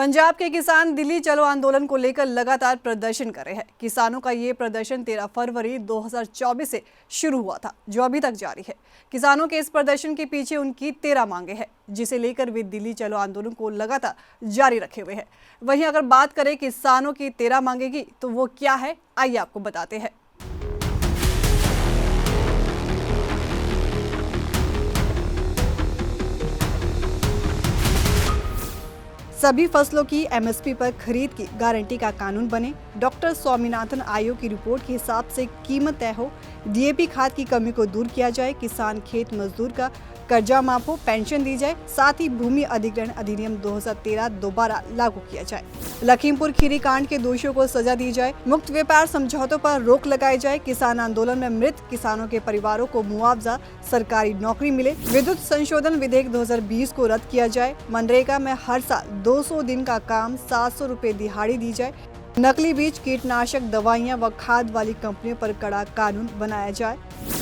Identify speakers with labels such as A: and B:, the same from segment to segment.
A: पंजाब के किसान दिल्ली चलो आंदोलन को लेकर लगातार प्रदर्शन कर रहे हैं। किसानों का ये प्रदर्शन 13 फरवरी 2024 से शुरू हुआ था, जो अभी तक जारी है। किसानों के इस प्रदर्शन के पीछे उनकी 13 मांगे हैं, जिसे लेकर वे दिल्ली चलो आंदोलन को लगातार जारी रखे हुए हैं। वहीं अगर बात करें किसानों की 13 मांगे की, तो वो क्या है, आइए आपको बताते हैं। सभी फसलों की एमएसपी पर खरीद की गारंटी का कानून बने, डॉक्टर स्वामीनाथन आयोग की रिपोर्ट के हिसाब से कीमत तय हो, डीएपी खाद की कमी को दूर किया जाए, किसान खेत मजदूर का कर्जा माफ हो, पेंशन दी जाए, साथ ही भूमि अधिग्रहण अधिनियम 2013 दोबारा लागू किया जाए, लखीमपुर खीरी कांड के दोषियों को सजा दी जाए, मुक्त व्यापार समझौतों पर रोक लगाई जाए, किसान आंदोलन में मृत किसानों के परिवारों को मुआवजा, सरकारी नौकरी मिले, विद्युत संशोधन विधेयक 2020 को रद्द किया जाए, मनरेगा में हर साल 200 दिन का काम 700 रुपए दिहाड़ी दी जाए, नकली बीज, कीटनाशक दवाइयां व खाद वाली कंपनियों पर कड़ा कानून बनाया जाए,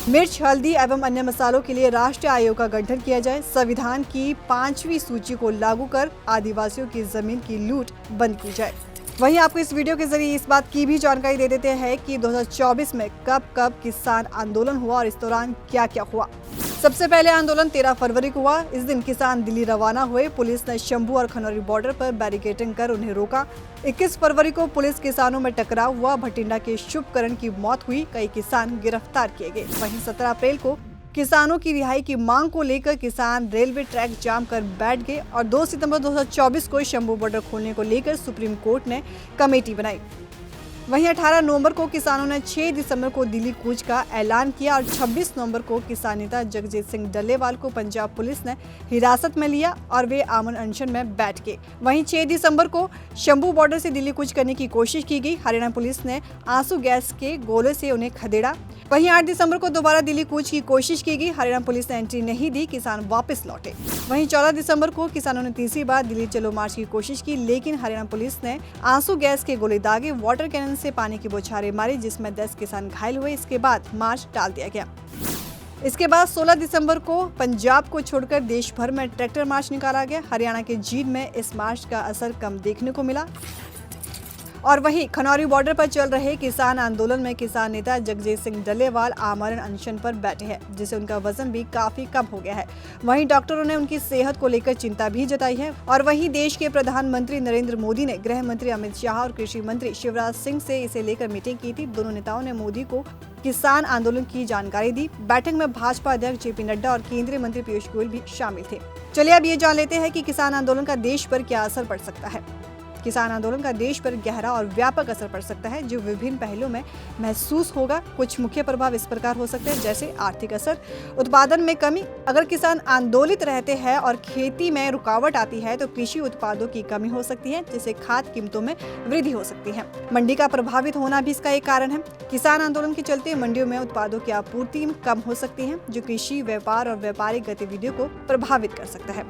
A: मिर्च, हल्दी एवं अन्य मसालों के लिए राष्ट्रीय आयोग का गठन किया जाए, संविधान की 5वीं सूची को लागू कर आदिवासियों की जमीन की लूट बंद की जाए। वहीं आपको इस वीडियो के जरिए इस बात की भी जानकारी दे देते हैं कि 2024 में कब किसान आंदोलन हुआ और इस दौरान क्या क्या हुआ। सबसे पहले आंदोलन 13 फरवरी को हुआ। इस दिन किसान दिल्ली रवाना हुए। पुलिस ने शंभू और खनौरी बॉर्डर पर बैरिकेडिंग कर उन्हें रोका। 21 फरवरी को पुलिस किसानों में टकराव हुआ। भटिंडा के शुभकरण की मौत हुई, कई किसान गिरफ्तार किए गए। वहीं 17 अप्रैल को किसानों की रिहाई की मांग को लेकर किसान रेलवे ट्रैक जाम कर बैठ गए और 2 सितंबर 2024 को शंभू बॉर्डर खोलने को लेकर सुप्रीम कोर्ट ने कमेटी बनाई। वहीं 18 नवंबर को किसानों ने 6 दिसंबर को दिल्ली कूच का ऐलान किया और 26 नवंबर को किसान नेता जगजीत सिंह डल्लेवाल को पंजाब पुलिस ने हिरासत में लिया और वे आमरण अनशन में बैठ गए। वहीं 6 दिसंबर को शंभू बॉर्डर से दिल्ली कूच करने की कोशिश की गई। हरियाणा पुलिस ने आंसू गैस के गोले से उन्हें खदेड़ा। वहीं 8 दिसंबर को दोबारा दिल्ली कूच की कोशिश की गई। हरियाणा पुलिस ने एंट्री नहीं दी, किसान वापस लौटे। वहीं 14 दिसंबर को किसानों ने तीसरी बार दिल्ली चलो मार्च की कोशिश की, लेकिन हरियाणा पुलिस ने आंसू गैस के गोले दागे, वाटर कैनन से पानी की बौछारें मारी, जिसमें 10 किसान घायल हुए। इसके बाद मार्च टाल दिया गया। इसके बाद 16 दिसंबर को पंजाब को छोड़कर देश भर में ट्रैक्टर मार्च निकाला गया। हरियाणा के जींद में इस मार्च का असर कम देखने को मिला। और वहीं खनौरी बॉर्डर पर चल रहे किसान आंदोलन में किसान नेता जगजीत सिंह डल्लेवाल आमरण अनशन पर बैठे हैं, जिससे उनका वजन भी काफी कम हो गया है। वहीं डॉक्टरों ने उनकी सेहत को लेकर चिंता भी जताई है। और वहीं देश के प्रधानमंत्री नरेंद्र मोदी ने गृह मंत्री अमित शाह और कृषि मंत्री शिवराज सिंह से इसे लेकर मीटिंग की थी। दोनों नेताओं ने मोदी को किसान आंदोलन की जानकारी दी। बैठक में भाजपा अध्यक्ष जेपी नड्डा और केंद्रीय मंत्री पीयूष गोयल भी शामिल थे। चलिए अब ये जान लेते हैं कि किसान आंदोलन का देश पर क्या असर पड़ सकता है। किसान आंदोलन का देश पर गहरा और व्यापक असर पड़ सकता है, जो विभिन्न पहलुओं में महसूस होगा। कुछ मुख्य प्रभाव इस प्रकार हो सकते हैं, जैसे आर्थिक असर, उत्पादन में कमी। अगर किसान आंदोलित रहते हैं और खेती में रुकावट आती है तो कृषि उत्पादों की कमी हो सकती है, जिससे खाद्य कीमतों में वृद्धि हो सकती है। मंडी का प्रभावित होना भी इसका एक कारण है। किसान आंदोलन के चलते मंडियों में उत्पादों की आपूर्ति कम हो सकती है, जो कृषि, व्यापार और व्यापारिक गतिविधियों को प्रभावित कर सकता है।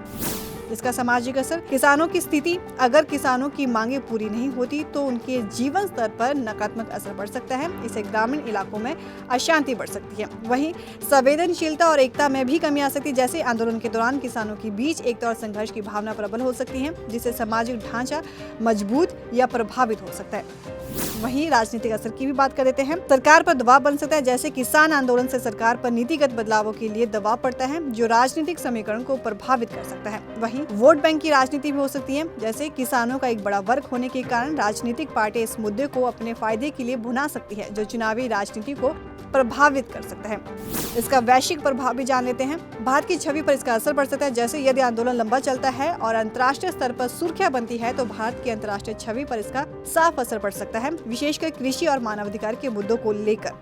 A: इसका सामाजिक असर, किसानों की स्थिति, अगर किसानों की मांगे पूरी नहीं होती तो उनके जीवन स्तर पर नकारात्मक असर पड़ सकता है। इससे ग्रामीण इलाकों में अशांति बढ़ सकती है। वहीं संवेदनशीलता और एकता में भी कमी आ सकती है, जैसे आंदोलन के दौरान किसानों के बीच एकता और संघर्ष की भावना प्रबल हो सकती है, जिससे सामाजिक ढांचा मजबूत या प्रभावित हो सकता है। वहीं राजनीतिक असर की भी बात कर देते हैं। सरकार पर दबाव बन सकता है, जैसे किसान आंदोलन से सरकार पर नीतिगत बदलावों के लिए दबाव पड़ता है, जो राजनीतिक समीकरण को प्रभावित कर सकता है। वहीं वोट बैंक की राजनीति भी हो सकती है, जैसे किसानों का एक बड़ा वर्ग होने के कारण राजनीतिक पार्टी इस मुद्दे को अपने फायदे के लिए भुना सकती है, जो चुनावी राजनीति को प्रभावित कर सकता है। इसका वैश्विक प्रभाव भी जान लेते हैं। भारत की छवि पर इसका असर पड़ सकता है, जैसे यदि आंदोलन लंबा चलता है और अंतर्राष्ट्रीय स्तर पर सुर्खियां बनती है तो भारत की अंतर्राष्ट्रीय छवि पर इसका साफ असर पड़ सकता है, विशेषकर कृषि और मानवाधिकार के मुद्दों को लेकर।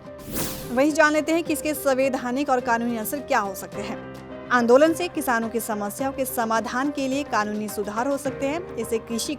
A: वही जान लेते हैं कि इसके संवैधानिक और कानूनी असर क्या हो सकते हैं। आंदोलन से किसानों की समस्याओं के समाधान के लिए कानूनी सुधार हो सकते हैं। इससे कृषि